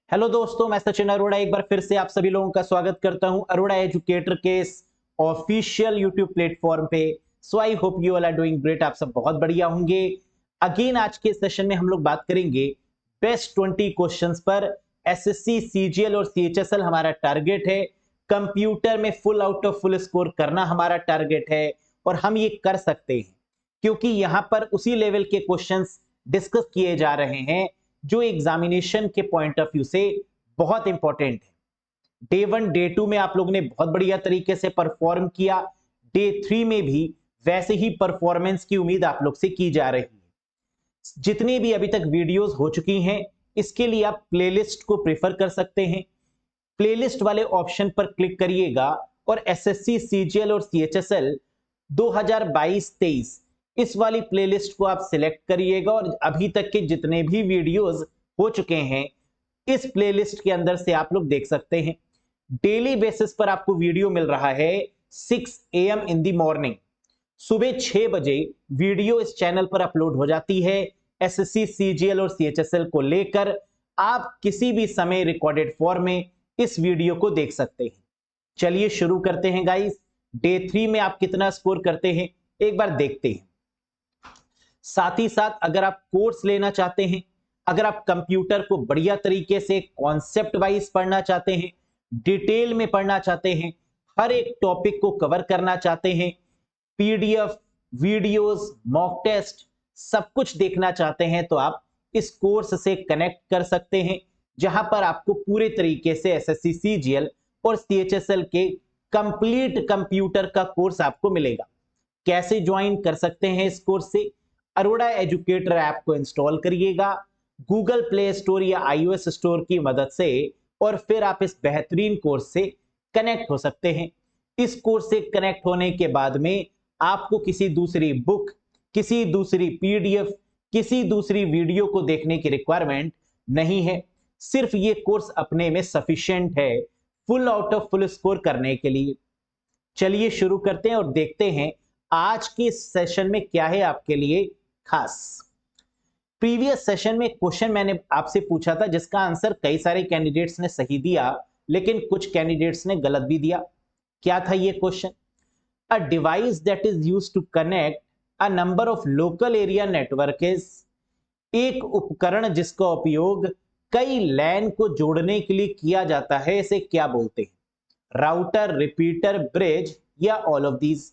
Hello दोस्तों, मैं सचिन अरोड़ा एक बार फिर से आप सभी लोगों का स्वागत करता हूं अरोड़ा एजुकेटर के इस ऑफिशियल यूट्यूब प्लेटफॉर्म पे। So I hope you all are doing great. आप सब बहुत बढ़िया होंगे। अगेन आज के सेशन में हम लोग बात करेंगे बेस्ट 20 क्वेश्चंस पर। एसएससी सीजीएल और सीएचएसएल हमारा टारगेट है। कंप्यूटर में full out of full score करना हमारा टारगेट है और हम ये कर सकते हैं क्योंकि यहां पर उसी लेवल के क्वेश्चंस डिस्कस किए जा रहे हैं जो एग्जामिनेशन के पॉइंट ऑफ व्यू से बहुत इंपॉर्टेंट है। डे 1 डे 2 में आप लोगों ने बहुत बढ़िया तरीके से परफॉर्म किया। डे 3 में भी वैसे ही परफॉर्मेंस की उम्मीद आप लोग से की जा रही है। जितनी भी अभी तक वीडियोस हो चुकी हैं इसके लिए आप प्लेलिस्ट को प्रेफर कर सकते हैं। प्लेलिस्ट वाले ऑप्शन पर क्लिक करिएगा और एसएससी सीजीएल और सीएचएसएल 2022-23 इस वाली प्लेलिस्ट को आप सिलेक्ट करिएगा और अभी तक के जितने भी वीडियोस हो चुके हैं इस प्लेलिस्ट के अंदर से आप लोग देख सकते हैं। डेली बेसिस पर आपको वीडियो मिल रहा है 6 AM इन दी मॉर्निंग। सुबह 6 बजे वीडियो इस चैनल पर अपलोड हो जाती है एसएससी सीजीएल और सीएचएसएल को लेकर। आप किसी भी समय रिकॉर्डेड फॉर्म में इस वीडियो को देख सकते हैं। चलिए शुरू करते हैं गाइस। डे 3 में आप कितना स्कोर करते हैं एक बार देखते हैं। साथ ही साथ अगर आप कोर्स लेना चाहते हैं, अगर आप कंप्यूटर को बढ़िया तरीके से कॉन्सेप्ट वाइज पढ़ना चाहते हैं, डिटेल में पढ़ना चाहते हैं, हर एक टॉपिक को कवर करना चाहते हैं, पीडीएफ, वीडियोस, मॉक टेस्ट सब कुछ देखना चाहते हैं तो आप इस कोर्स से कनेक्ट कर सकते हैं जहां पर आपको पूरे तरीके से एसएससी सीजीएल और सीएचएसएल के कंप्लीट कंप्यूटर का कोर्स आपको मिलेगा। कैसे ज्वाइन कर सकते हैं इस कोर्स से? अरोड़ा एजुकेटर ऐप को इंस्टॉल करिएगा गूगल प्ले स्टोर या iOS स्टोर की मदद से और फिर आप इस बेहतरीन कोर्स से कनेक्ट हो सकते हैं। इस कोर्स से कनेक्ट होने के बाद में आपको किसी दूसरी बुक, किसी दूसरी पीडीएफ, किसी दूसरी वीडियो को देखने की रिक्वायरमेंट नहीं है। सिर्फ ये कोर्स अपने में सफिशिएंट है full out of full score करने के लिए। चलिए शुरू करते हैं और देखते हैं आज के सेशन में क्या है आपके लिए खास। प्रीवियस सेशन में क्वेश्चन मैंने आपसे पूछा था जिसका आंसर कई सारे कैंडिडेट्स ने सही दिया लेकिन कुछ कैंडिडेट्स ने गलत भी दिया। क्या था ये question? A device that is used to connect a number of local area network is. एक उपकरण जिसका उपयोग कई लैन को जोड़ने के लिए किया जाता है इसे क्या बोलते हैं? राउटर, रिपीटर, ब्रिज या ऑल ऑफ दीज।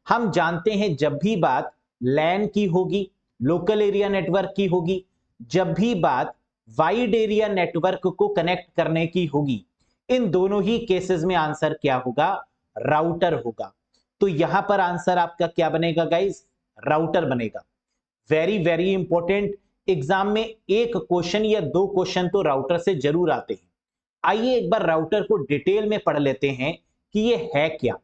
हम जानते हैं जब भी बात लैन की होगी, लोकल एरिया नेटवर्क की होगी, जब भी बात वाइड एरिया नेटवर्क को कनेक्ट करने की होगी, इन दोनों ही केसेस में आंसर क्या होगा? राउटर होगा। तो यहां पर आंसर आपका क्या बनेगा गाइस? राउटर बनेगा। Very very important. एग्जाम में एक क्वेश्चन या दो क्वेश्चन तो राउटर से जरूर आते हैं। आइए एक बार राउटर को डिटेल में पढ़ लेते हैं कि ये है क्या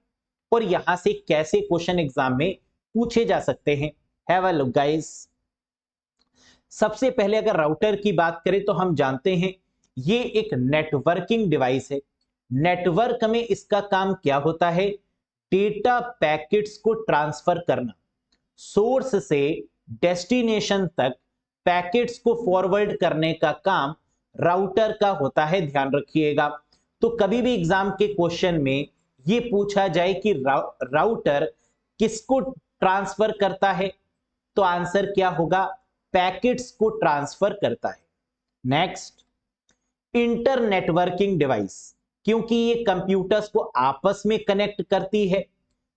और यहां से कैसे क्वेश्चन एग्जाम में पूछे जा सकते हैं। Have a look guys. सबसे पहले अगर राउटर की बात करें तो हम जानते हैं ये एक नेटवर्किंग डिवाइस है। नेटवर्क में इसका काम क्या होता है? डेटा पैकेट्स को ट्रांसफर करना। सोर्स से डेस्टिनेशन तक पैकेट्स को फॉरवर्ड करने का काम राउटर का होता है, ध्यान रखिएगा। तो कभी भी एग्जाम के क्वेश्चन में ये पूछा जाए कि राउटर किसको ट्रांसफर करता है तो आंसर क्या होगा? पैकेट्स को ट्रांसफर करता है। नेक्स्ट, इंटर नेटवर्किंग डिवाइस, क्योंकि ये कंप्यूटर्स को आपस में कनेक्ट करती है।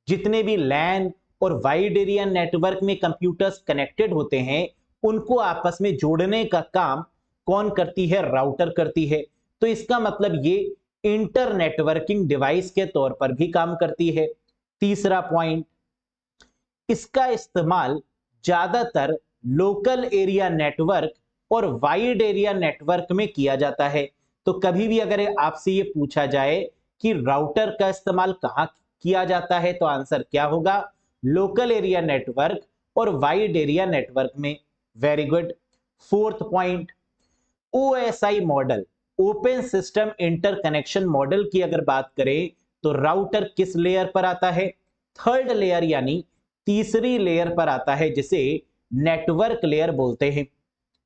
जितने भी लैन और वाइड एरिया नेटवर्क में कंप्यूटर्स कनेक्टेड होते हैं उनको आपस में जोड़ने का काम कौन करती है? राउटर करती है। तो इसका मतलब ये इंटर नेटवर्किंग डिवाइस के तौर पर भी काम करती है। तीसरा पॉइंट, इसका इस्तेमाल ज्यादातर लोकल एरिया नेटवर्क और वाइड एरिया नेटवर्क में किया जाता है। तो कभी भी अगर आपसे ये पूछा जाए कि राउटर का इस्तेमाल कहां किया जाता है तो आंसर क्या होगा? लोकल एरिया नेटवर्क और वाइड एरिया नेटवर्क में। Very good. Fourth point, OSI model, open system interconnection model की अगर बात करें तो राउटर किस लेयर पर आता है? थर्ड लेयर यानी तीसरी लेयर पर आता है जिसे नेटवर्क लेयर बोलते हैं।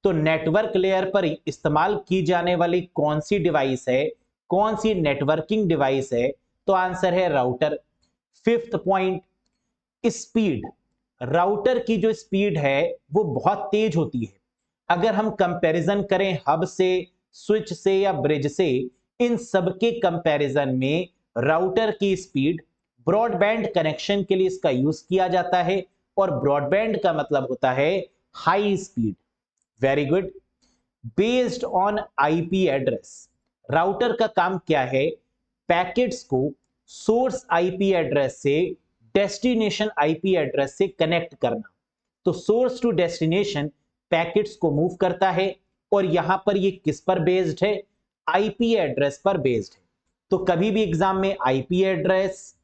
तो नेटवर्क लेयर पर इस्तेमाल की जाने वाली कौन सी डिवाइस है, कौन सी नेटवर्किंग डिवाइस है? तो आंसर है router. Fifth point, speed. Router की जो स्पीड है वो बहुत तेज होती है। अगर हम कंपैरिजन करें हब से, स्विच से या ब्रिज से, इन सबके कंपैरिजन में राउटर की स्पीड, ब्रॉडबैंड कनेक्शन के लिए इसका यूज किया जाता है, और ब्रॉडबैंड का मतलब होता है high speed. Very good. Based on IP address, router का काम क्या है? पैकेट्स को सोर्स आईपी एड्रेस से डेस्टिनेशन आईपी एड्रेस से कनेक्ट करना। तो सोर्स टू डेस्टिनेशन पैकेट्स को मूव करता है, और यहां पर ये किस पर बेस्ड है? आईपी एड्रेस पर बेस्ड है। तो कभी भी एग्जाम में आईपी एड्रेस,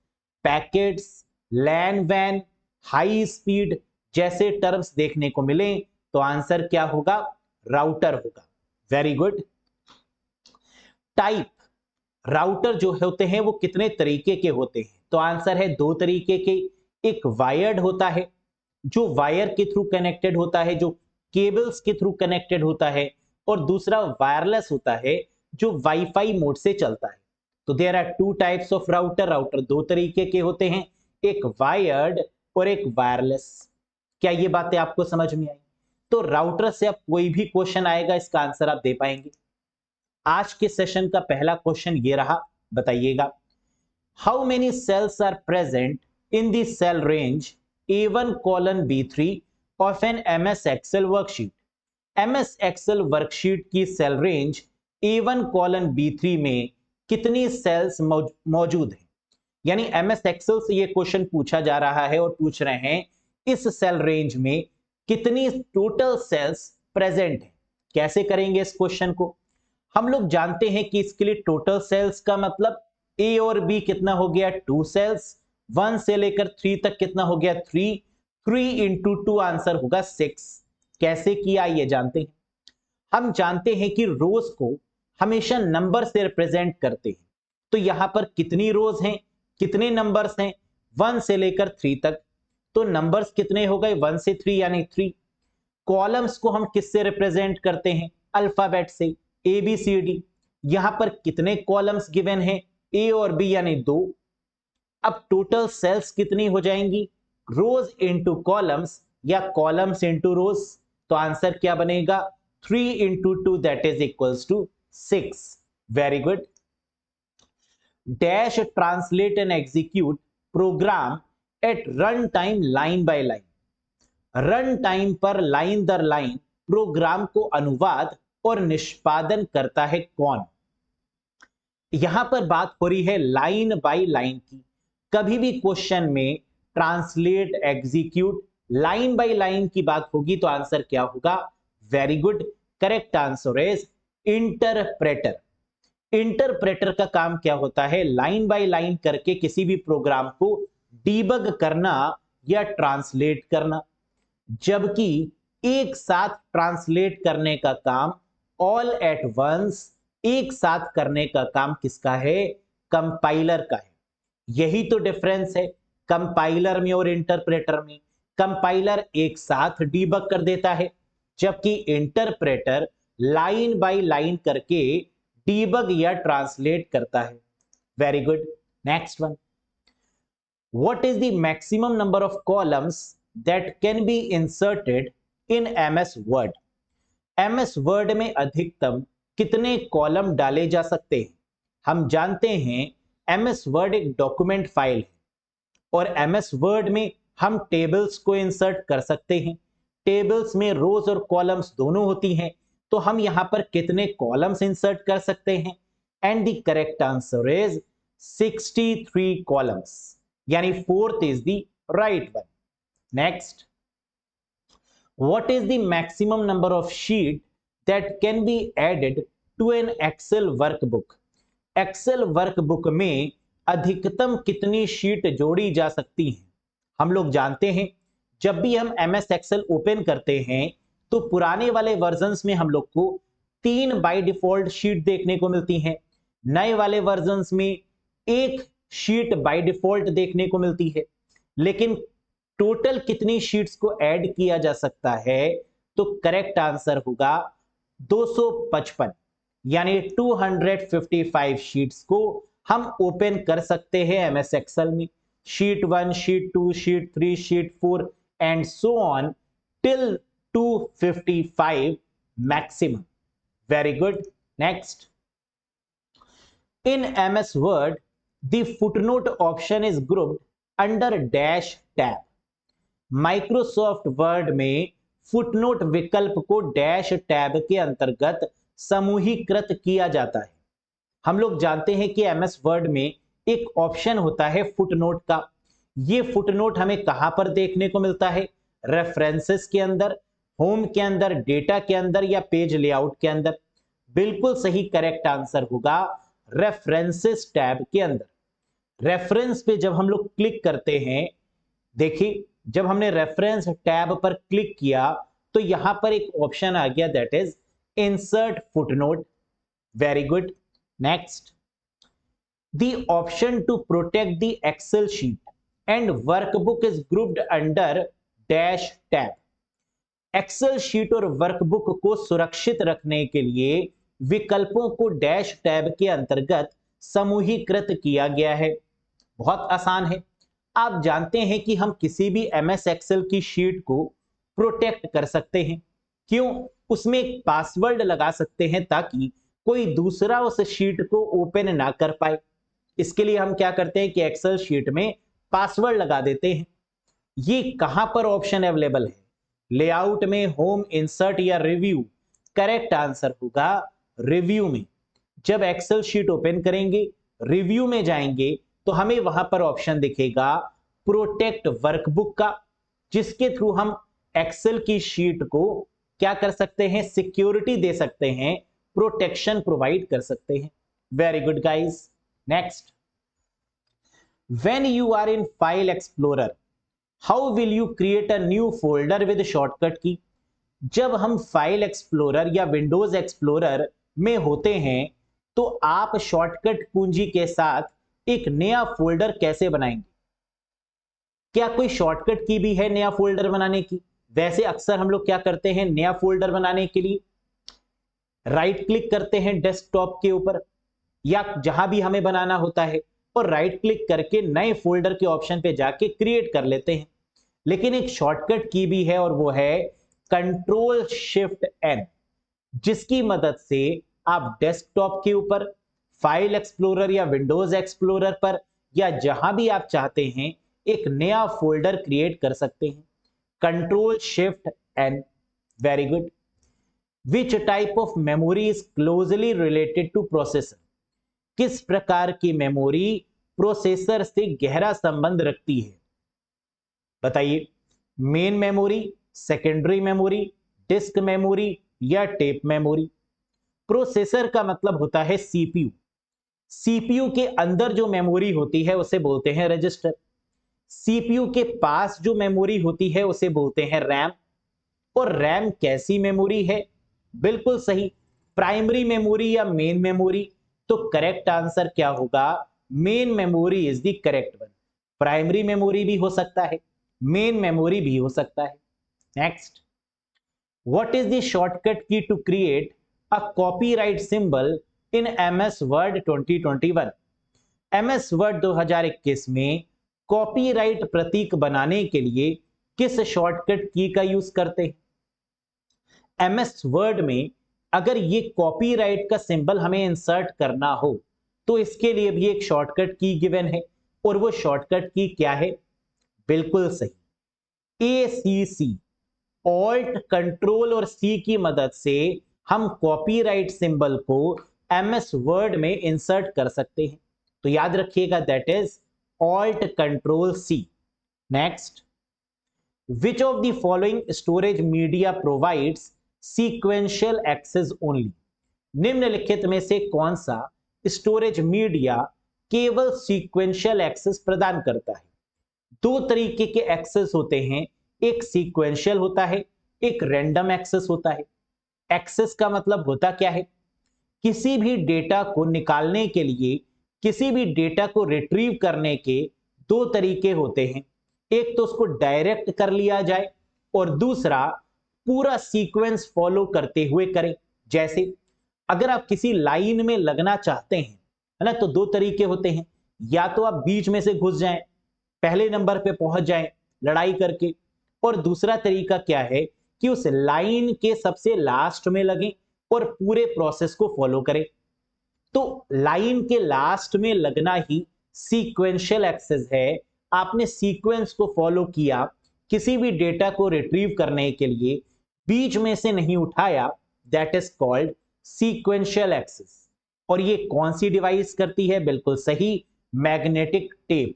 पैकेट्स, लैन वैन, हाई स्पीड जैसे टर्म्स देखने को मिले तो आंसर क्या होगा? राउटर होगा। Very good. टाइप, राउटर जो होते हैं वो कितने तरीके के होते हैं? तो आंसर है दो तरीके के। एक वायर्ड होता है, जो वायर के थ्रू कनेक्टेड होता है, जो केबल्स के थ्रू कनेक्टेड होता है, और दूसरा वायरलेस होता है, जो वाईफाई मोड से चलता है। तो there are two types of router. Router दो तरीके के होते हैं, एक वायर्ड और एक वायरलेस। क्या ये बातें आपको समझ में आई? तो राउटर से अब कोई भी क्वेश्चन आएगा, इसका आंसर आप दे पाएंगे। आज के सेशन का पहला क्वेश्चन ये रहा, बताइएगा। How many cells are present in the cell range A1 colon B3 of an MS Excel worksheet? MS Excel worksheet की cell range A1 colon B3 में कितनी सेल्स मौजूद हैं? यानी MS Excel से ये क्वेश्चन पूछा जा रहा है और पूछ रहे हैं इस सेल रेंज में कितनी टोटल सेल्स प्रेजेंट है। कैसे करेंगे इस क्वेश्चन को? हम लोग जानते हैं कि इसके लिए टोटल सेल्स का मतलब ए और बी कितना हो गया? 2 सेल्स। 1 से लेकर 3 तक कितना हो गया? 3। 3 इंटू 2 आंसर होगा 6। कैसे किया ये जानते हैं? हम जानते हैं कि रोज को हमेशा नंबर से रिप्रेजेंट करते हैं। तो यहां पर कितनी रोज हैं, कितने नंबर्स हैं? 1 से लेकर 3 तक। तो नंबर्स कितने हो गए? 1 से 3 यानी 3। कॉलम्स को हम किससे रिप्रेजेंट करते हैं? अल्फाबेट से, ए बी सी डी। यहां पर कितने कॉलम्स गिवन हैं? ए और बी यानी 2। अब टोटल सेल्स कितनी हो जाएंगी? रोज इंटू कॉलम्स या कॉलम्स इंटू रोज। तो आंसर क्या बनेगा? 3 into 2 that is equals to 6। Very good. Dash translate and execute program at run time line by line. Run time पर लाइन दर लाइन प्रोग्राम को अनुवाद और निष्पादन करता है कौन? यहां पर बात हो रही है लाइन बाय लाइन की। कभी भी क्वेश्चन में translate, execute, line by line की बात होगी तो आंसर क्या होगा? Very good. Correct answer is interpreter. Interpreter का काम क्या होता है? लाइन बाय लाइन करके किसी भी प्रोग्राम को डीबग करना या ट्रांसलेट करना। जबकि एक साथ ट्रांसलेट करने का काम, ऑल एट वंस, एक साथ करने का काम किसका है? कंपाइलर का है। यही तो डिफरेंस है कंपाइलर में और इंटरप्रेटर में। कंपाइलर एक साथ डीबग कर देता है, जबकि इंटरप्रेटर लाइन बाय लाइन करके डीबग या ट्रांसलेट करता है। Very good. Next one, what is the maximum number of columns that can be inserted in MS Word? MS Word में अधिकतम कितने कॉलम डाले जा सकते हैं? हम जानते हैं MS Word एक डॉक्यूमेंट फाइल है, और MS Word में हम टेबल्स को इंसर्ट कर सकते हैं। टेबल्स में रोज और कॉलम्स दोनों होती हैं, तो हम यहां पर कितने कॉलम्स इंसर्ट कर सकते हैं? And the correct answer is 63 columns, यानी fourth is the right one. Next, what is the maximum number of sheet that can be added to an Excel workbook? Excel workbook में अधिकतम कितनी sheet जोड़ी जा सकती हैं? हम लोग जानते हैं जब भी हम MS Excel ओपन करते हैं तो पुराने वाले वर्जन्स में हम लोग को 3 बाय डिफॉल्ट शीट देखने को मिलती हैं। नए वाले वर्जन्स में एक शीट बाय डिफॉल्ट देखने को मिलती है। लेकिन टोटल कितनी शीट्स को ऐड किया जा सकता है? तो करेक्ट आंसर होगा 255, यानी 255 शीट्स को हम ओपन कर सकते हैं एमएस एक्सेल में। Sheet 1, sheet 2, sheet 3, sheet 4 and so on till 255 maximum. Very good. Next, in MS Word, the footnote option is grouped under dash tab. Microsoft Word में footnote विकल्प को डैश टैब के अंतर्गत समूहीकृत किया जाता है। हम लोग जानते हैं कि MS Word में एक ऑप्शन होता है फुटनोट का। ये फुटनोट हमें कहां पर देखने को मिलता है? रेफरेंसेस के अंदर, होम के अंदर, डेटा के अंदर या पेज लेआउट के अंदर। बिल्कुल सही, करेक्ट आंसर होगा रेफरेंसेस टैब के अंदर। रेफरेंस पे जब हम लोग क्लिक करते हैं, देखिए जब हमने रेफरेंस टैब पर क्लिक किया तो यहां पर एक ऑप्शन आ गया, that is insert footnote. Very good. Next, the option to protect the Excel sheet and workbook is grouped under dash tab. Excel sheet और वर्कबुक को सुरक्षित रखने के लिए विकल्पों को डैश टैब के अंतर्गत समूहीकृत किया गया है। बहुत आसान है। आप जानते हैं कि हम किसी भी एमएस एक्सेल की शीट को प्रोटेक्ट कर सकते हैं। क्यों? उसमें एक पासवर्ड लगा सकते हैं ताकि कोई दूसरा उस शीट को ओपन ना कर पाए। इसके लिए हम क्या करते हैं कि एक्सेल शीट में पासवर्ड लगा देते हैं। ये कहां पर ऑप्शन अवेलेबल है? लेआउट में, होम, इंसर्ट या रिव्यू? करेक्ट आंसर होगा रिव्यू में। जब एक्सेल शीट ओपन करेंगे, रिव्यू में जाएंगे तो हमें वहां पर ऑप्शन दिखेगा प्रोटेक्ट वर्कबुक का, जिसके थ्रू हम एक्सेल की शीट को क्या कर सकते हैं? सिक्योरिटी दे सकते हैं, प्रोटेक्शन प्रोवाइड कर सकते हैं। Very good guys. Next, when you are in file explorer, how will you create a new folder with shortcut key? जब हम फाइल एक्सप्लोरर या विंडोज एक्सप्लोरर में होते हैं तो आप शॉर्टकट कुंजी के साथ एक नया फोल्डर कैसे बनाएंगे? क्या कोई शॉर्टकट की भी है नया फोल्डर बनाने की? वैसे अक्सर हम लोग क्या करते हैं, नया फोल्डर बनाने के लिए राइट क्लिक करते हैं डेस्कटॉप के ऊपर या जहां भी हमें बनाना होता है और राइट क्लिक करके नए फोल्डर के ऑप्शन पे जाके क्रिएट कर लेते हैं। लेकिन एक शॉर्टकट की भी है और वो है कंट्रोल शिफ्ट एन, जिसकी मदद से आप डेस्कटॉप के ऊपर, फाइल एक्सप्लोरर या विंडोज एक्सप्लोरर पर या जहां भी आप चाहते हैं एक नया फोल्डर क्रिएट कर सकते हैं। Control shift N. Very good. Which type of memory is closely related to processor? किस प्रकार की मेमोरी प्रोसेसर से गहरा संबंध रखती है? बताइए। Main memory, secondary memory, disk memory या टेप मेमोरी? प्रोसेसर का मतलब होता है सीपीयू। सीपीयू के अंदर जो मेमोरी होती है उसे बोलते हैं रजिस्टर। सीपीयू के पास जो मेमोरी होती है उसे बोलते हैं रैम। और रैम कैसी मेमोरी है? बिल्कुल सही, प्राइमरी मेमोरी या मेन मेमोरी? तो करेक्ट आंसर क्या होगा? Main memory is the correct one. Primary memory भी हो सकता है, मेन मेमोरी भी हो सकता है। Next, what is the shortcut key to create a copyright symbol in MS Word 2021? MS Word 2021 में कॉपीराइट प्रतीक बनाने के लिए किस शॉर्टकट की का यूज करते हैं? एमएस वर्ड में अगर ये कॉपीराइट का सिंबल हमें इंसर्ट करना हो तो इसके लिए भी एक शॉर्टकट की गिवन है, और वो शॉर्टकट की क्या है? बिल्कुल सही, ACC। ऑल्ट, कंट्रोल और सी की मदद से हम कॉपीराइट सिंबल को एमएस वर्ड में इंसर्ट कर सकते हैं। तो याद रखिएगा, that is alt control C. Next, which of the following storage media provides sequential access only? निम्नलिखित में से कौन सा स्टोरेज मीडिया केवल सीक्वेंशियल एक्सेस प्रदान करता है? दो तरीके के एक्सेस होते हैं, एक सीक्वेंशियल होता है, एक रैंडम एक्सेस होता है। एक्सेस का मतलब होता क्या है? किसी भी डेटा को निकालने के लिए, किसी भी डेटा को रिट्रीव करने के दो तरीके होते हैं। एक तो उसको डायरेक्ट कर लिया जाए और दूसरा पूरा सीक्वेंस फॉलो करते हुए करें। जैसे अगर आप किसी लाइन में लगना चाहते हैं, है ना, तो दो तरीके होते हैं, या तो आप बीच में से घुस जाएं, पहले नंबर पे पहुंच जाएं लड़ाई करके, और दूसरा तरीका क्या है कि उस लाइन के सबसे लास्ट में लगें और पूरे प्रोसेस को फॉलो करें। तो लाइन के लास्ट में लगना ही सीक्वेंशियल एक्सेस है। आपने सीक्वेंस को फॉलो किया, किसी भी डेटा को रिट्रीव करने के लिए बीच में से नहीं उठाया, that is called sequential access. और ये कौन सी डिवाइस करती है? बिल्कुल सही, मैग्नेटिक टेप।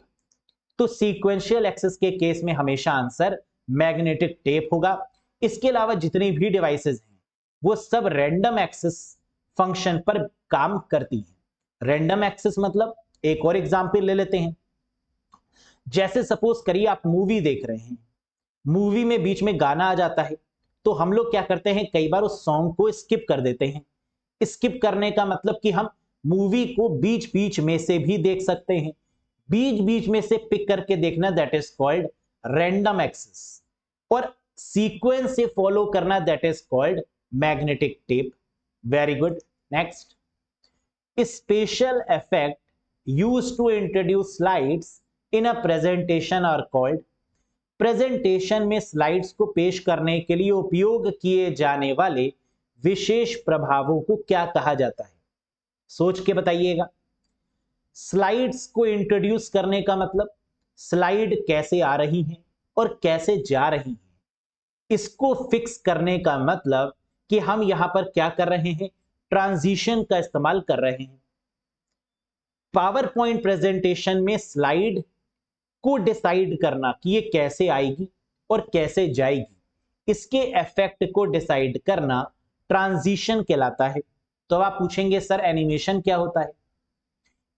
तो सीक्वेंशियल एक्सेस के केस में हमेशा आंसर मैग्नेटिक टेप होगा। इसके अलावा जितनी भी डिवाइसेस हैं वो सब रैंडम एक्सेस फंक्शन पर काम करती हैं। रैंडम एक्सेस मतलब, एक और एग्जांपल ले लेते हैं। जैसे सपोज करिए आप मूवी देख रहे हैं, मूवी में बीच में गाना आ जाता है, तो हम लोग क्या करते हैं, कई बार उस सॉन्ग को स्किप कर देते हैं। स्किप करने का मतलब कि हम मूवी को बीच बीच में से भी देख सकते हैं। बीच बीच में से पिक करके देखना, that is called random access. और सीक्वेंस से फॉलो करना, that is called magnetic tape. Very good. Next, special effect used to introduce slides in a presentation are called. Presentation में स्लाइड्स को पेश करने के लिए उपयोग किए जाने वाले विशेष प्रभावों को क्या कहा जाता है? सोच के बताइएगा। स्लाइड्स को इंट्रोड्यूस करने का मतलब स्लाइड कैसे आ रही हैं और कैसे जा रही हैं। इसको फिक्स करने का मतलब कि हम यहां पर क्या कर रहे हैं, ट्रांजिशन का इस्तेमाल कर रहे हैं। पावर पॉइंट प्रेजेंटेशन में स्लाइड को डिसाइड करना कि ये कैसे आएगी और कैसे जाएगी, इसके इफेक्ट को डिसाइड करना ट्रांजिशन कहलाता है। तो अब आप पूछेंगे सर एनिमेशन क्या होता है?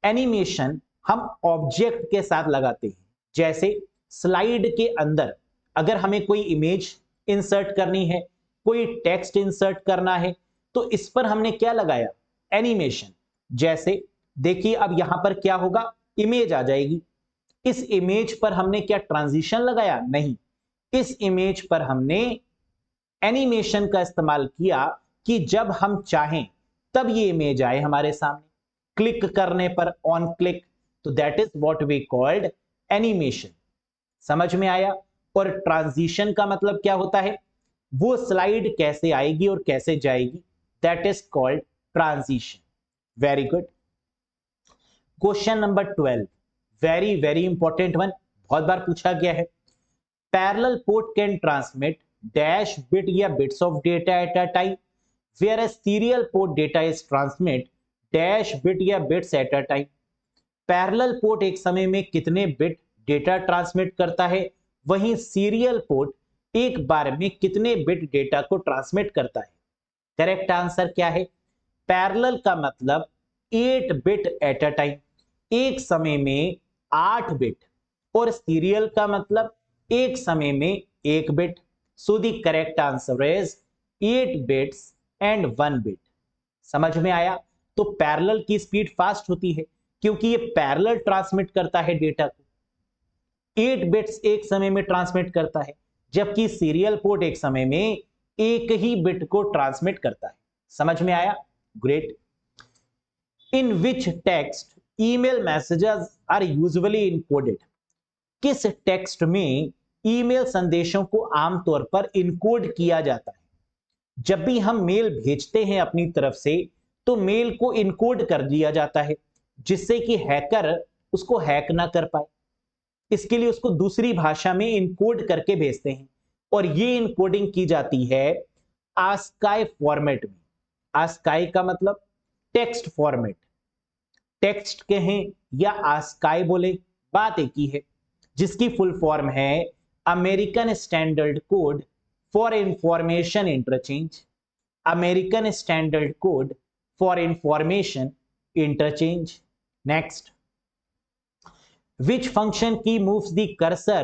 एनिमेशन हम ऑब्जेक्ट के साथ लगाते हैं। जैसे स्लाइड के अंदर अगर हमें कोई इमेज इंसर्ट करनी है, कोई टेक्स्ट इंसर्ट करना है, तो इस पर हमने क्या लगाया? एनिमेशन। जैसे देखिए अब यहां पर क्या होगा, इमेज आ जाएगी। इस इमेज पर हमने क्या ट्रांजिशन लगाया? नहीं, इस इमेज पर हमने एनिमेशन का इस्तेमाल किया कि जब हम चाहें तब ये इमेज आए हमारे सामने, क्लिक करने पर, ऑन क्लिक। तो that is what we called animation. समझ में आया? और ट्रांजिशन का मतलब क्या होता है? वो स्लाइड कैसे आएगी और कैसे जाएगी, that is called transition. Very good. Question number 12, very very important one, बहुत बार पूछा गया है। Parallel port can transmit dash bit या bits of data at a time, where serial port data is transmit dash bit या bits at a time. Parallel port एक समय में कितने बिट डेटा ट्रांसमिट करता है, वहीं सीरियल पोर्ट एक बार में कितने बिट डेटा को ट्रांसमिट करता है। करेक्ट आंसर क्या है? पैरेलल का मतलब 8 बिट एट अ टाइम, एक समय में 8 बिट, और सीरियल का मतलब एक समय में 1 bit. So the correct answer is 8 bits and 1 bit. समझ में आया? तो पैरेलल की स्पीड फास्ट होती है क्योंकि ये पैरेलल ट्रांसमिट करता है डेटा को, 8 बिट्स एक समय में ट्रांसमिट करता है, जबकि सीरियल पोर्ट एक समय में एक ही बिट को ट्रांसमिट करता है। समझ में आया? Great. In which text email messages are usually encoded. किस टेक्स्ट में ईमेल संदेशों को आमतौर पर इनकोड किया जाता है? जब भी हम मेल भेजते हैं अपनी तरफ से, तो मेल को इनकोड कर दिया जाता है जिससे कि हैकर उसको हैक ना कर पाए। इसके लिए उसको दूसरी भाषा में इनकोड करके भेजते हैं, और ये इनकोडिंग की जाती है आस्काई फॉर्मेट में। आस्काई का मतलब टेक्स्ट फॉर्मेट, टेक्स्ट कहें या आस्काई बोले, बात एक ही है, जिसकी फुल फॉर्म है American standard code for information interchange. American standard code for information interchange. Next, which function key moves the cursor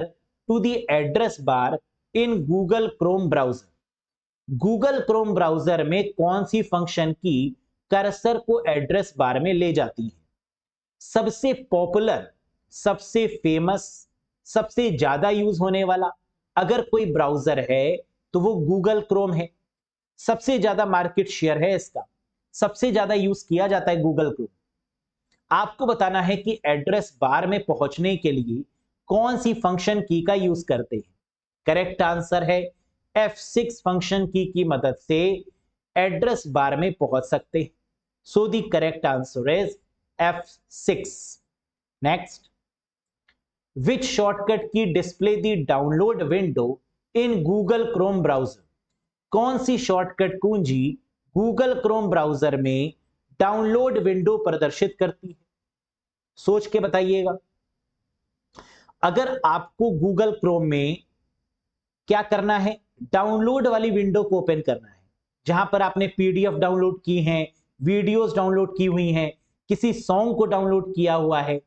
to the address bar in Google Chrome browser? Google Chrome browser में कौन सी function की cursor को address bar में ले जाती है? सबसे popular, सबसे फेमस, सबसे ज्यादा यूज होने वाला अगर कोई ब्राउजर है तो वो गूगल क्रोम है। सबसे ज्यादा मार्केट शेयर है इसका, सबसे ज्यादा यूज किया जाता है गूगल क्रोम। आपको बताना है कि एड्रेस बार में पहुंचने के लिए कौन सी फंक्शन की का यूज करते हैं। करेक्ट आंसर है F6 फंक्शन की मदद से एड्रेस बार में पहुंच सकते हैं। So the correct answer is F6। Next, which shortcut key display the download window in Google Chrome browser. कौन सी शॉर्टकट कुंजी गूगल क्रोम ब्राउजर में डाउनलोड विंडो प्रदर्शित करती है? सोच के बताइएगा। अगर आपको गूगल क्रोम में क्या करना है, डाउनलोड वाली विंडो को ओपन करना है, जहां पर आपने पीडीएफ डाउनलोड की हैं, वीडियोस डाउनलोड की हुई हैं, किसी सॉन्ग को डाउनलोड किया हुआ है,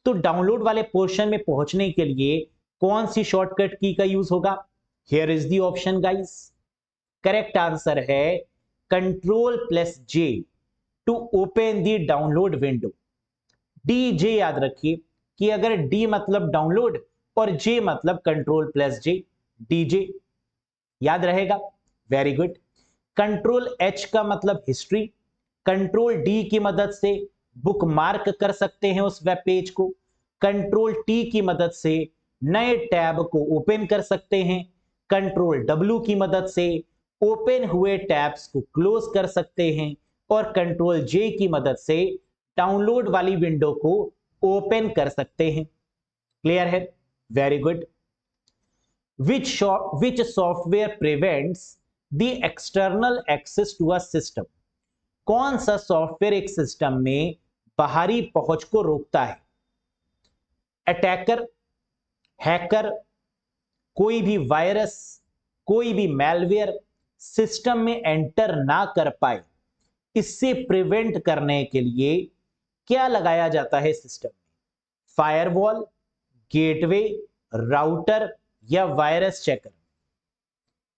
तो डाउनलोड वाले पोर्शन में पहुंचने के लिए कौन सी शॉर्टकट की का यूज होगा? Here is the option guys. Correct answer है Ctrl+J to open the download window. DJ याद रखिए कि अगर D मतलब डाउनलोड और J मतलब Ctrl+J, DJ याद रहेगा। Very good. Ctrl+H का मतलब हिस्ट्री, Ctrl+D की मदद से बुक मार्क कर सकते हैं उस वेब पेज को, Ctrl+T की मदद से नए टैब को ओपन कर सकते हैं, Ctrl+W की मदद से ओपन हुए टैब्स को क्लोज कर सकते हैं, और Ctrl+J की मदद से डाउनलोड वाली विंडो को ओपन कर सकते हैं। क्लियर है? Very good. which software prevents the external access to a system। कौन सा सॉफ्टवेयर एक सिस्टम में बाहरी पहुंच को रोकता है? अटैकर, हैकर, कोई भी वायरस, कोई भी मैलवेयर सिस्टम में एंटर ना कर पाए, इससे प्रिवेंट करने के लिए क्या लगाया जाता है सिस्टम में? फायरवॉल, गेटवे, राउटर या वायरस चेकर?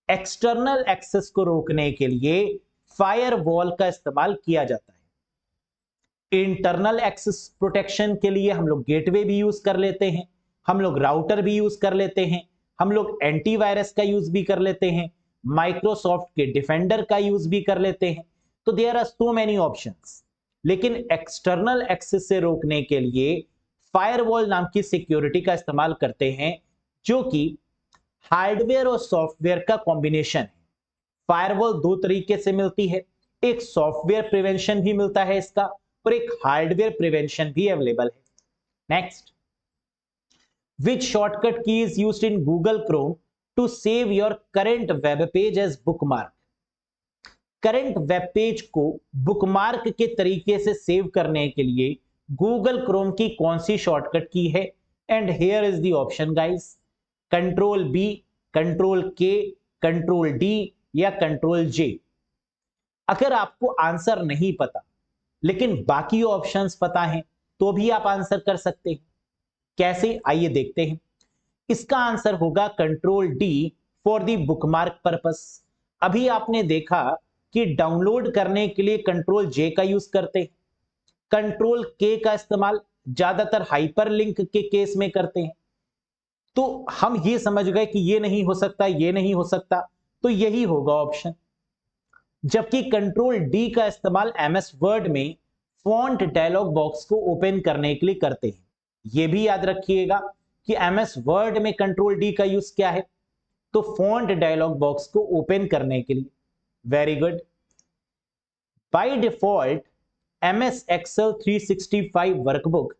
एक्सटर्नल एक्सेस को रोकने के लिए फायरवॉल का इस्तेमाल किया जाता है। इंटरनल एक्सेस प्रोटेक्शन के लिए हम लोग गेटवे भी यूज कर लेते हैं, हम लोग राउटर भी यूज कर लेते हैं, हम लोग एंटीवायरस का यूज भी कर लेते हैं, माइक्रोसॉफ्ट के डिफेंडर का यूज भी कर लेते हैं। तो there are so many options, लेकिन एक्सटर्नल एक्सेस से रोकने के लिए फायरवॉल नाम की सिक्योरिटी का इस्तेमाल करते हैं, जो कि हार्डवेयर और सॉफ्टवेयर का कॉम्बिनेशन है। फायरवॉल दो तरीके से मिलती है, एक सॉफ्टवेयर प्रिवेंशन भी मिलता है इसका, और एक हार्डवेयर प्रिवेंशन भी अवेलेबल है। Next, which shortcut key is used in Google Chrome to save your current web page as bookmark. Current web page को बुकमार्क के तरीके से सेव करने के लिए गूगल क्रोम की कौन सी शॉर्टकट की है? And here is the option guys, Ctrl+B, Ctrl+K, Ctrl+D या Ctrl+J। अगर आपको आंसर नहीं पता लेकिन बाकी ऑप्शंस पता हैं, तो भी आप आंसर कर सकते हैं। कैसे, आइए देखते हैं। इसका आंसर होगा Ctrl+D for the bookmark purpose. अभी आपने देखा कि डाउनलोड करने के लिए Ctrl+J का यूज करते हैं, Ctrl+K का इस्तेमाल ज्यादातर हाइपरलिंक के केस में करते हैं। तो हम ये समझ गए कि ये नहीं हो सकता, ये नहीं हो सकता, तो यही होगा ऑप्शन। जबकि Ctrl+D का इस्तेमाल MS वर्ड में फॉन्ट डायलॉग बॉक्स को ओपन करने के लिए करते हैं। ये भी याद रखिएगा कि MS वर्ड में Ctrl+D का यूज क्या है? तो फॉन्ट डायलॉग बॉक्स को ओपन करने के लिए। Very good. By default MS Excel 365 workbook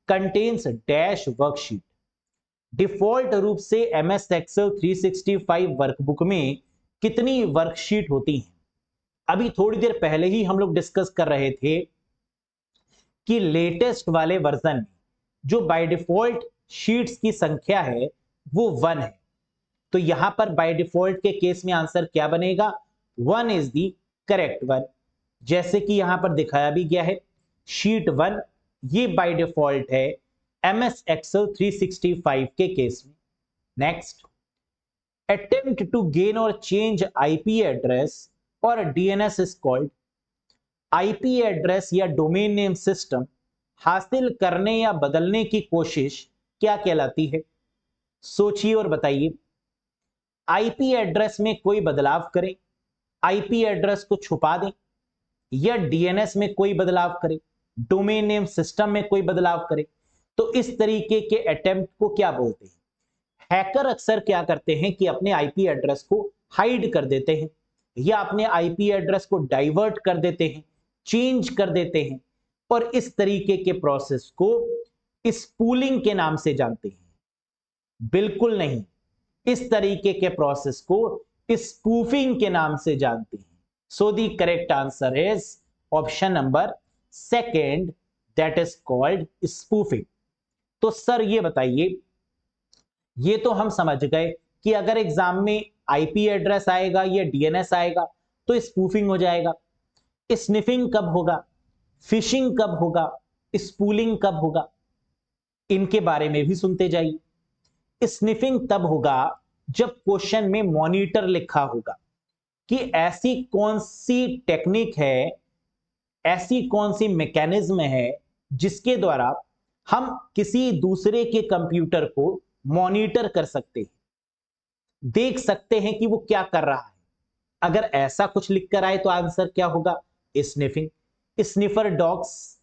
contains dash worksheet. Default रूप से MS Excel 365 वर्कबुक में कितनी वर्कशीट होती हैं? अभी थोड़ी देर पहले ही हम लोग डिस्कस कर रहे थे कि लेटेस्ट वाले वर्जन में जो बाय डिफॉल्ट शीट्स की संख्या है वो 1 है। तो यहां पर बाय डिफॉल्ट के केस में आंसर क्या बनेगा? 1 इज द करेक्ट वन। जैसे कि यहां पर दिखाया भी गया है, शीट 1 ये बाय डिफॉल्ट है MS Excel 365 के केस में। नेक्स्ट, अटेम्प्ट टू गेन और चेंज IP एड्रेस और DNS is called. IP address या डोमेन नेम सिस्टम हासिल करने या बदलने की कोशिश क्या कहलाती है? सोचिए और बताइए। आईपी एड्रेस में कोई बदलाव करें, आईपी एड्रेस को छुपा दें, या डीएनएस में कोई बदलाव करें, डोमेन नेम सिस्टम में कोई बदलाव करें, तो इस तरीके के अटेम्प्ट को क्या बोलते हैं? हैकर अक्सर क्या करते हैं कि अपने आईपी एड्रेस को हाइड कर देते हैं, या अपने आईपी एड्रेस को डाइवर्ट कर देते हैं, चेंज कर देते हैं, और इस तरीके के प्रोसेस को स्पूलिंग के नाम से जानते हैं। बिल्कुल नहीं, इस तरीके के प्रोसेस को स्पूफिंग के नाम से जानते हैं। So the correct answer is option number second, that is called spoofing. तो सर ये बताइए, ये तो हम समझ गए कि अगर एग्जाम में आईपी एड्रेस आएगा या डीएनएस आएगा तो स्पूफिंग हो जाएगा। स्निफिंग कब होगा, फिशिंग कब होगा, स्पूलिंग कब होगा, इनके बारे में भी सुनते जाइए। स्निफिंग तब होगा जब क्वेश्चन में मॉनिटर लिखा होगा कि ऐसी कौन सी टेक्निक है, ऐसी कौन सी मैकेनिज्म है जिसके द्वारा हम किसी दूसरे के कंप्यूटर को मॉनिटर कर सकते हैं, देख सकते हैं कि वो क्या कर रहा है। अगर ऐसा कुछ लिख कर आए तो आंसर क्या होगा? स्निफिंग। स्निफर डॉग्स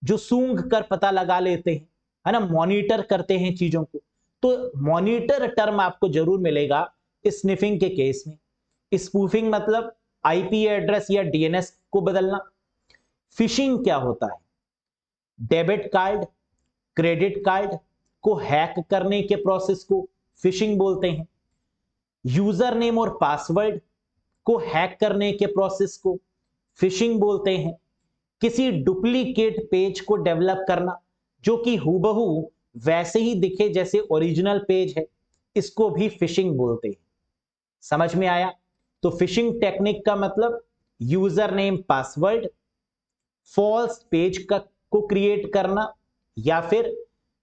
जो सूंघ कर पता लगा लेते हैं, है ना, मॉनिटर करते हैं चीजों को, तो मॉनिटर टर्म आपको जरूर मिलेगा स्निफिंग के केस में। स्पूफिंग मतलब आईपी एड्रेस या डीएनएस को बदलना। फिशिंग क्या होता है? डेबिट कार्ड, क्रेडिट कार्ड को हैक करने के प्रोसेस को फिशिंग बोलते हैं। यूजर नेम और पासवर्ड को हैक करने के प्रोसेस को फिशिंग बोलते हैं। किसी डुप्लीकेट पेज को डेवलप करना जो कि हूबहू वैसे ही दिखे जैसे ओरिजिनल पेज है, इसको भी फिशिंग बोलते हैं। समझ में आया? तो फिशिंग टेक्निक का मतलब user name password, false page को क्रिएट करना, या फिर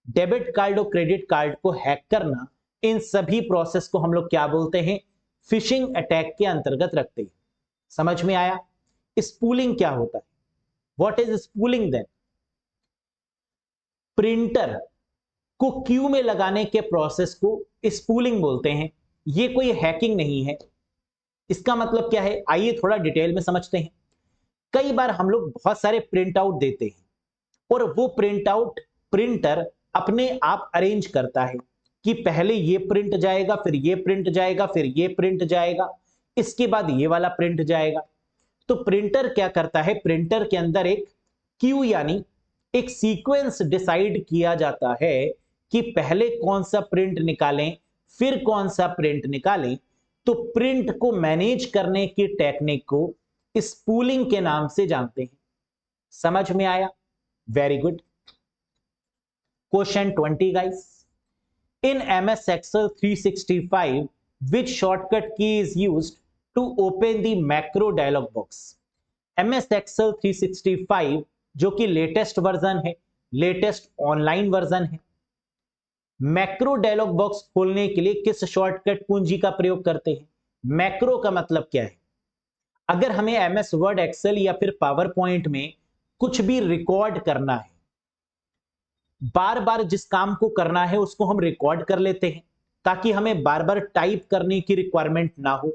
डेबिट कार्ड और क्रेडिट कार्ड को हैक करना। इन सभी प्रोसेस को हम लोग क्या बोलते हैं? फिशिंग अटैक के अंतर्गत रखते हैं। समझ में आया? स्पूलिंग क्या होता है? What is spooling then? Printer को क्यू में लगाने के प्रोसेस को स्पूलिंग बोलते हैं। ये कोई हैकिंग नहीं है। इसका मतलब क्या है, आइए थोड़ा डिटेल में समझते हैं। कई बार हम लोग बहुत सारे प्रिंट आउट देते हैं और वो प्रिंट आउट प्रिंटर अपने आप अरेंज करता है कि पहले ये प्रिंट जाएगा, फिर ये प्रिंट जाएगा, फिर ये प्रिंट जाएगा, इसके बाद ये वाला प्रिंट जाएगा। तो प्रिंटर क्या करता है? प्रिंटर के अंदर एक क्यू यानी एक सीक्वेंस डिसाइड किया जाता है कि पहले कौन सा प्रिंट निकालें, फिर कौन सा प्रिंट निकालें। तो प्रिंट को मैनेज करने की टेक्निक को स्पूलिंग के नाम से जानते हैं। समझ में आया? Very good. Question 20 guys, in MS Excel 365 which shortcut key is used to open the macro dialog box? MS Excel 365 जो कि लेटेस्ट वर्जन है, लेटेस्ट ऑनलाइन वर्जन है, मैक्रो डायलॉग बॉक्स खोलने के लिए किस शॉर्टकट कुंजी का प्रयोग करते हैं? मैक्रो का मतलब क्या है? अगर हमें MS वर्ड, एक्सेल या फिर पावर पॉइंट में कुछ भी रिकॉर्ड करना है, बार बार जिस काम को करना है उसको हम रिकॉर्ड कर लेते हैं ताकि हमें बार बार टाइप करने की रिक्वायरमेंट ना हो।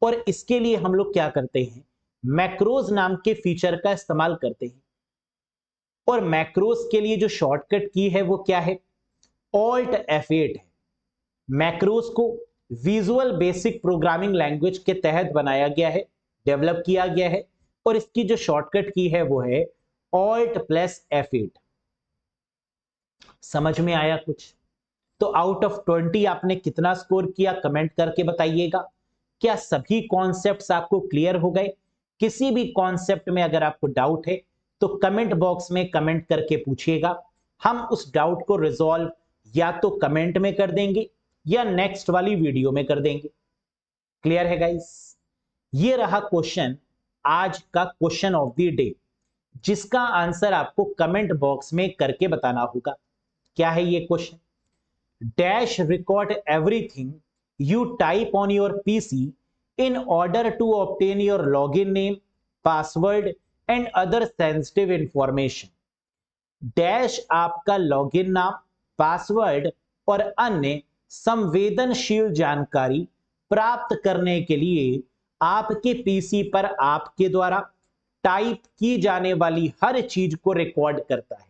और इसके लिए हम लोग क्या करते हैं? मैक्रोज नाम के फीचर का इस्तेमाल करते हैं। और मैक्रोज के लिए जो शॉर्टकट की है वो क्या है? ऑल्ट F8 है। मैक्रोज को विजुअल बेसिक प्रोग्रामिंग लैंग्वेज के तहत बनाया गया है, डेवलप किया गया है, और इसकी जो शॉर्टकट की है वो है ऑल्ट प्लस F8। समझ में आया कुछ? तो आउट ऑफ 20 आपने कितना स्कोर किया कमेंट करके बताइएगा। क्या सभी कॉन्सेप्ट्स आपको क्लियर हो गए? किसी भी कॉन्सेप्ट में अगर आपको डाउट है तो कमेंट बॉक्स में कमेंट करके पूछिएगा। हम उस डाउट को रिजॉल्व या तो कमेंट में कर देंगे या नेक्स्ट वाली वीडियो में कर देंगे। क्लियर है गाइस? ये रहा क्वेश्चन, आज का क्वेश्चन ऑफ द डे, जिसका आंसर आपको कमेंट बॉक्स में करके बताना होगा। क्या है ये question? Dash record everything you type on your PC in order to obtain your login name, password and other sensitive information. Dash आपका लॉगिन नाम, पासवर्ड और अन्य संवेदनशील जानकारी प्राप्त करने के लिए आपके पीसी पर आपके द्वारा टाइप की जाने वाली हर चीज को रिकॉर्ड करता है।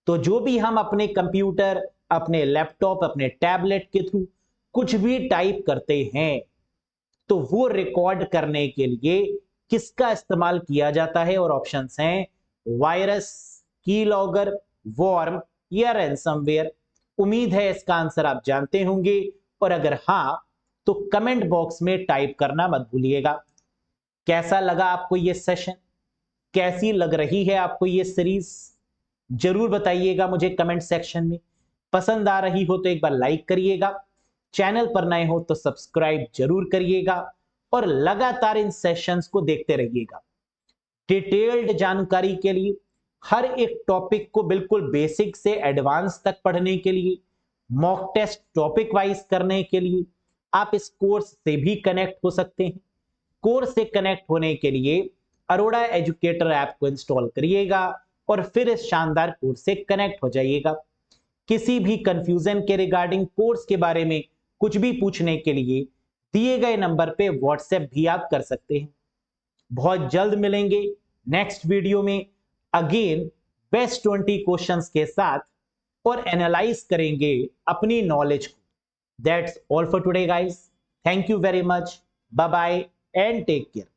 तो जो भी हम अपने कंप्यूटर, अपने लैपटॉप, अपने टैबलेट के थ्रू कुछ भी टाइप करते हैं तो वो रिकॉर्ड करने के लिए किसका इस्तेमाल किया जाता है? और ऑप्शंस हैं वायरस, कीलॉगर, वॉर्म या रैनसमवेयर। उम्मीद है इसका आंसर आप जानते होंगे, और अगर हां तो कमेंट बॉक्स में टाइप करना मत भूलिएगा। कैसा लगा आपको ये सेशन? कैसी लग रही है आपको ये सीरीज? जरूर बताइएगा मुझे कमेंट सेक्शन में। पसंद आ रही हो तो एक बार लाइक करिएगा, चैनल पर नए हो तो सब्सक्राइब जरूर करिएगा और लगातार इन सेशंस को देखते रहिएगा। डिटेल्ड जानकारी के लिए, हर एक टॉपिक को बिल्कुल बेसिक से एडवांस तक पढ़ने के लिए, मॉक टेस्ट टॉपिक वाइज करने के लिए आप इस कोर्स से भी कनेक्ट हो सकते हैं। कोर्स से कनेक्ट होने के लिए अरोड़ा एजुकेटर ऐप को इंस्टॉल करिएगा और फिर इस शानदार कोर्स से कनेक्ट हो जाइएगा। किसी भी कंफ्यूजन के रिगार्डिंग कोर्स के बारे में कुछ भी पूछने के लिए दिए गए नंबर पे व्हाट्सएप भी आप कर सकते हैं। बहुत जल्द मिलेंगे नेक्स्ट वीडियो में, अगेन बेस्ट 20 क्वेश्चंस के साथ, और एनालाइज करेंगे अपनी नॉलेज को। That's all for today guys. Thank you very much. Bye bye and take care.